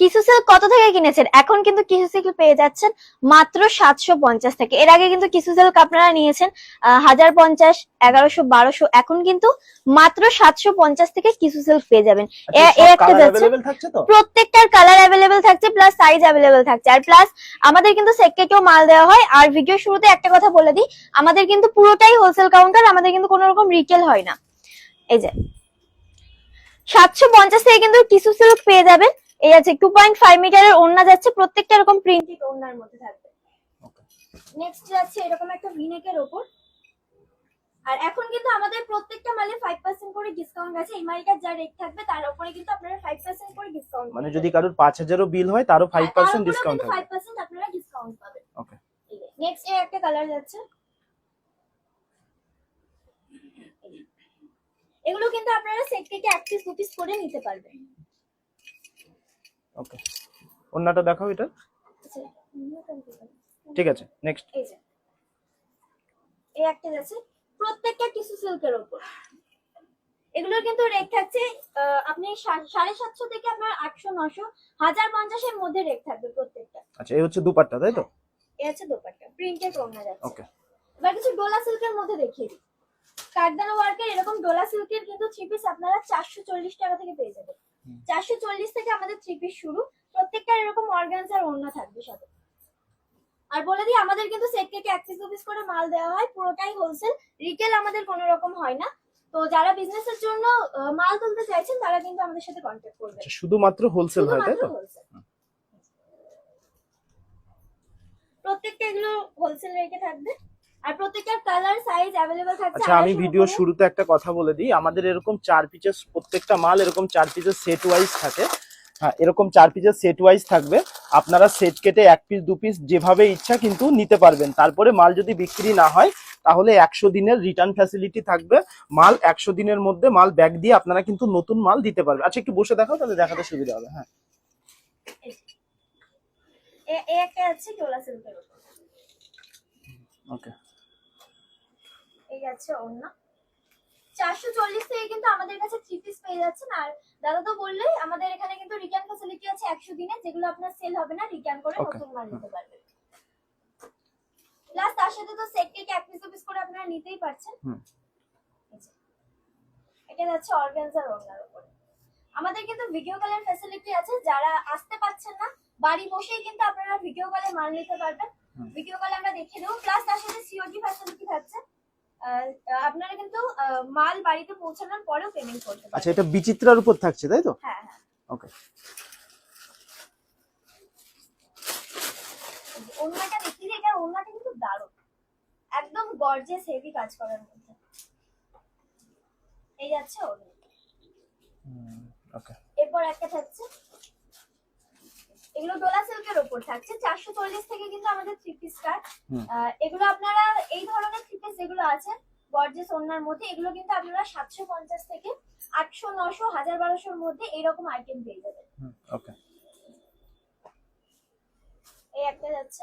কিছু সিল্ক কত থেকে কিনেছেন? এখন কিন্তু কিছু সিল্ক পেয়ে যাচ্ছেন মাত্র 750 থেকে। এর আগে কিন্তু কিছু সিল্ক আপনারা নিয়েছেন 1050, 1100, 1200। এখন কিন্তু মাত্র 750 থেকে কিছু সিল্ক পেয়ে যাবেন। সব কালার अवेलेबल থাকছে তো? প্রত্যেকটার কালার अवेलेबल থাকছে, প্লাস সাইজ अवेलेबल থাকছে। আর প্লাস আমাদের কিন্তু সেটকেও মাল দেওয়া হয়। আর ভিডিও শুরুতে একটা কথা বলে দিই, আমাদের কিন্তু পুরোটাই হোলসেল কাউন্টার, আমাদের কিন্তু কোনো রকম রিটেল হয় না। এই যে 750 থেকে কিন্তু কিছু সিল্ক পেয়ে যাবেন। এই আছে 2.5 মিটারের ওড়না যাচ্ছে, প্রত্যেকটা এরকম প্রিন্টেড ওড়নার মধ্যে থাকবে। নেক্সট যাচ্ছে এরকম একটা ভিনেকের উপর। আর এখন কিন্তু আমাদের প্রত্যেকটা মালে 5% করে ডিসকাউন্ট আছে। এই মালটার যা রেট থাকবে তার উপরে কিন্তু আপনারা 5% করে ডিসকাউন্ট, মানে যদি কারোর 5000 ও বিল হয় তারও 5% ডিসকাউন্ট থাকবে। 5% আপনারা ডিসকাউন্ট পাবেন। ওকে, নেক্সট এর একটা কালার যাচ্ছে, এগুলো কিন্তু আপনারা সেট থেকে 1 পিস 2 পিস করে নিতে পারবেন। ওকে, ওন্নাটা দেখাও এটা। ঠিক আছে, নেক্সট। এই যে এই একটা যাচ্ছে প্রত্যেকটা টিস্যু সিল্কের উপর। এগুলোর কিন্তু রেট থাকছে আপনি 750 থেকে আপনার 800, 900, 1050 এর মধ্যে রেট থাকবে প্রত্যেকটা। আচ্ছা, এই হচ্ছে দুপাট্টা, তাই তো? এই হচ্ছে দোপাট্টা, প্রিন্টেড ওড়না যাচ্ছে। ওকে, এবার কিছু ডোলা সিল্কের মধ্যে দেখিয়ে দিই। কারদানা ওয়ার্কের এরকম ডোলা সিল্কের কিন্তু 3 পিস আপনারা 440 টাকা থেকে পেয়ে যাবেন। 440 থেকে আমাদের 3 পিস শুরু। প্রত্যেকটা এরকম অর্গানজার ওড়না থাকবে সাথে। আর বলে দিই, আমাদের কিন্তু সেট থেকে 1 পিস 2 পিস করে মাল দেওয়া হয়, পুরোটাই হোলসেল, রিটেল আমাদের কোনো রকম হয় না। তো যারা বিজনেসের জন্য মাল তুলতে চাইছেন তারা কিন্তু আমাদের সাথে কন্টাক্ট করবেন। আচ্ছা, শুধুমাত্র হোলসেল হয়, তাই তো? প্রত্যেকটা এগুলো হোলসেল রেটে থাকবে। আর প্রত্যেকটার কালার সাইজ अवेलेबल থাকছে। আচ্ছা, আমি ভিডিও শুরুতে একটা কথা বলে দিই, আমাদের এরকম 4 পিসের প্রত্যেকটা মাল এরকম 4 পিসের সেট ওয়াইজ থাকে। হ্যাঁ, এরকম 4 পিসের সেট ওয়াইজ থাকবে। আপনারা সেট কেটে 1 পিস 2 পিস যেভাবে ইচ্ছা কিন্তু নিতে পারবেন। তারপরে মাল যদি বিক্রি না হয় তাহলে 100 দিনের রিটার্ন ফ্যাসিলিটি থাকবে। মাল 100 দিনের মধ্যে মাল ব্যাক দিয়ে আপনারা কিন্তু নতুন মাল দিতে পারবেন। আচ্ছা, একটু বসে দেখাও, তাহলে দেখাতে সুবিধা হবে। হ্যাঁ, এই একটা আছে ডোলা সিল্কের উপর। ওকে, এই আছে ওড়না 440 থেকে কিন্তু আমাদের কাছে 3 পিস পেয়ে যাচ্ছেন। আর দাদা তো বললেই আমাদের এখানে কিন্তু রিটার্ন ফ্যাসিলিটি আছে 100 দিনে, যেগুলো আপনার সেল হবে না রিটার্ন করে নতুন মাল নিতে পারবেন। প্লাস তার সাথে তো সেট থেকে 1 পিস 2 পিস করে আপনারা নিতেই পারছেন। এটা যাচ্ছে অর্গানজার ওড়নার উপরে। আমাদের কিন্তু ভিডিও কলের ফ্যাসিলিটি আছে, যারা আসতে পারছেন না বাড়ি বসেই কিন্তু আপনারা ভিডিও কলে মাল নিতে পারবেন। ভিডিও কলে আমরা দেখিয়ে দেবো, প্লাস তার সাথে সিওডি ফ্যাসিলিটি থাকছে। আপনারা কিন্তু মাল বাড়িতে পৌঁছানোর পরেও পেমেন্ট করতে পারবেন। আচ্ছা, এটা বিচিত্রার উপর থাকছে, তাই তো? হ্যাঁ হ্যাঁ, ওকে। ওড়নাটা দেখিয়ে দিই, এটা ওড়নাটা কিন্তু দারুণ, একদম গর্জিয়াস হেভি কাজ করার মধ্যে। এই যাচ্ছে ওড়না। ওকে, এরপর একটা থাকছে, এগুলো ডোলা সিল্কের উপর থাকছে 440 থেকে কিন্তু আমাদের 3 পিস স্টার্ট। এগুলো আপনারা এই ধরনের 3 পিস যেগুলো আছে গর্জিয়াস ওড়নার মধ্যে, এগুলো কিন্তু আপনারা 750 থেকে 800, 900, 1000, 1200 এর মধ্যে এইরকম আইটেম পেয়ে যাবেন। ওকে, এই একটা যাচ্ছে,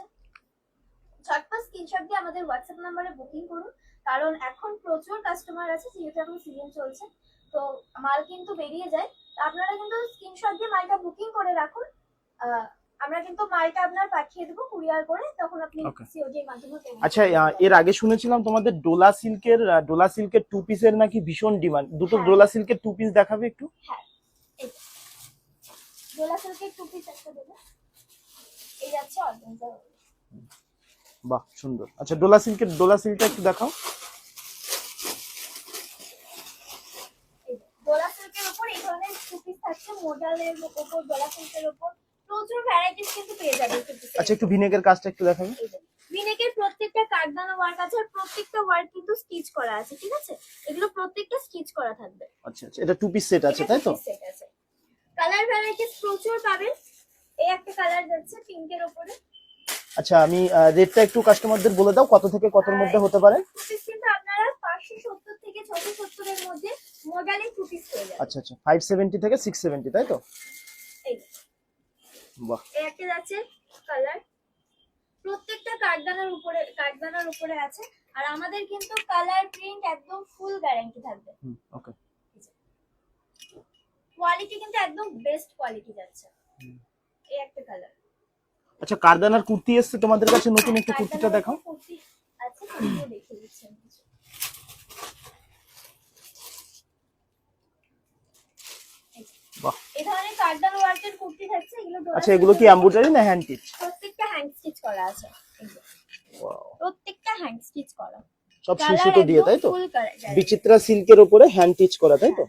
ঝটপট স্ক্রিনশট দিয়ে আমাদের হোয়াটসঅ্যাপ নম্বরে বুকিং করুন, কারণ এখন প্রচুর কাস্টমার আছে, যেহেতু এখন সিজন চলছে তো মাল কিন্তু বেরিয়ে যায়। আপনারা কিন্তু স্ক্রিনশট দিয়ে মালটা বুকিং করে রাখুন, আমরা কিন্তু মালটা আপনার পাঠিয়ে দেব কুরিয়ার করে, তখন আপনি সিওডি এর মাধ্যমে পেমেন্ট। আচ্ছা, এর আগে শুনেছিলাম তোমাদের ডোলা সিল্কের 2 পিসের নাকি ভীষণ ডিমান্ড। দুটো ডোলা সিল্কের 2 পিস দেখাবে একটু? হ্যাঁ, এই ডোলা সিল্কের 2 পিস একটা দেবো। এই যাচ্ছে অর্গানজা। বাহ, সুন্দর। আচ্ছা, ডোলা সিল্কটা একটু দেখাও। ডোলা সিল্কের উপর এই ধরনের 2 পিস থাকছে, মডেলের উপর ডোলা সিল্কের উপর প্রচুর ভ্যারাইটিস কিন্তু পেয়ে যাবেন। আচ্ছা, একটু ভিনেকের কাজটা একটু দেখাবে। ভিনেকের প্রত্যেকটা কারদানা ওয়ার্ক আছে, আর প্রত্যেকটা ওয়ার্ক কিন্তু স্টিচ করা আছে, ঠিক আছে? এগুলো প্রত্যেকটা স্টিচ করা থাকবে। আচ্ছা আচ্ছা, এটা 2 পিস সেট আছে, তাই তো? কালার ভ্যারাইটিস প্রচুর পাবেন। এই একটা কালার যাচ্ছে পিঙ্কের উপরে। আচ্ছা, আমি রেটটা একটু কাস্টমারদের বলে দাও, কত থেকে কতর মধ্যে হতে পারে? কিন্তু আপনারা 570 থেকে 670 এর মধ্যে মডেলে 2 পিস পেয়ে যাবেন। আচ্ছা আচ্ছা, 570 থেকে 670, তাই তো? এই বাহ, এই একটা যাচ্ছে কালার, প্রত্যেকটা কারদানার উপরে আছে। আর আমাদের কিন্তু কালার প্রিন্ট একদম ফুল গ্যারান্টি থাকবে। ওকে, কোয়ালিটি কিন্তু একদম বেস্ট কোয়ালিটি যাচ্ছে। এই একটা কালার। আচ্ছা কারদানার কুর্তি এসছে তোমাদের কাছে নতুন, একটু কুর্তিটা দেখাও। কুর্তি আছে, কুর্তিও দেখিয়ে দিচ্ছি আমি কিছু। বাহ, এই ধরনের কার্ডান ওয়ার্কের কুর্তি থাকছে, এগুলো ডোলা আচ্ছা এগুলো কি এমব্রয়ডারি না হ্যান্ড স্টিচ? প্রত্যেকটা হ্যান্ড স্টিচ করা আছে, এগুলো প্রত্যেকটা হ্যান্ড স্টিচ করা, সব সুতো দিয়ে, তাই তো? ফুল কালার বিচিত্রা সিল্কের উপরে হ্যান্ড স্টিচ করা, তাই তো?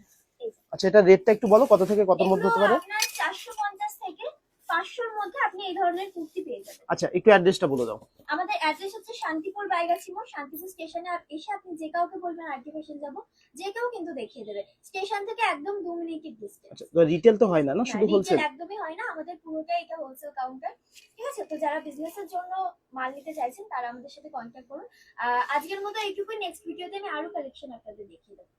আচ্ছা এটা রেটটা একটু বলো, কত থেকে কতর মধ্যে হতে পারে? আপনার 450 থেকে 500 এর মধ্যে আপনি এই ধরনের কুর্তি পেয়ে যাবেন। আচ্ছা একটু অ্যাড্রেসটা বলে দাও। আমাদের অ্যাড্রেস হচ্ছে শান্তিপুর বাইগাছি মোড়, শান্তিপুর স্টেশনে এসে আপনি যে কাউকে বলবেন আরটি ফ্যাশন যাব, যে কেউ কিন্তু দেখিয়ে দেবে। স্টেশন থেকে একদম 2 মিনিটের ডিসটেন্স। আচ্ছা রিটেল তো হয় না, না শুধু হোলসেল? একদমই হয় না, আমাদের পুরোটাই এটা হোলসেল কাউন্টার। ঠিক আছে, তো যারা বিজনেসের জন্য মাল নিতে চাইছেন তারা আমাদের সাথে কন্ট্যাক্ট করুন। আজকের মতো এইটুকুই, নেক্সট ভিডিওতে আমি আরো কালেকশন আপনাদের দেখিয়ে দেবো।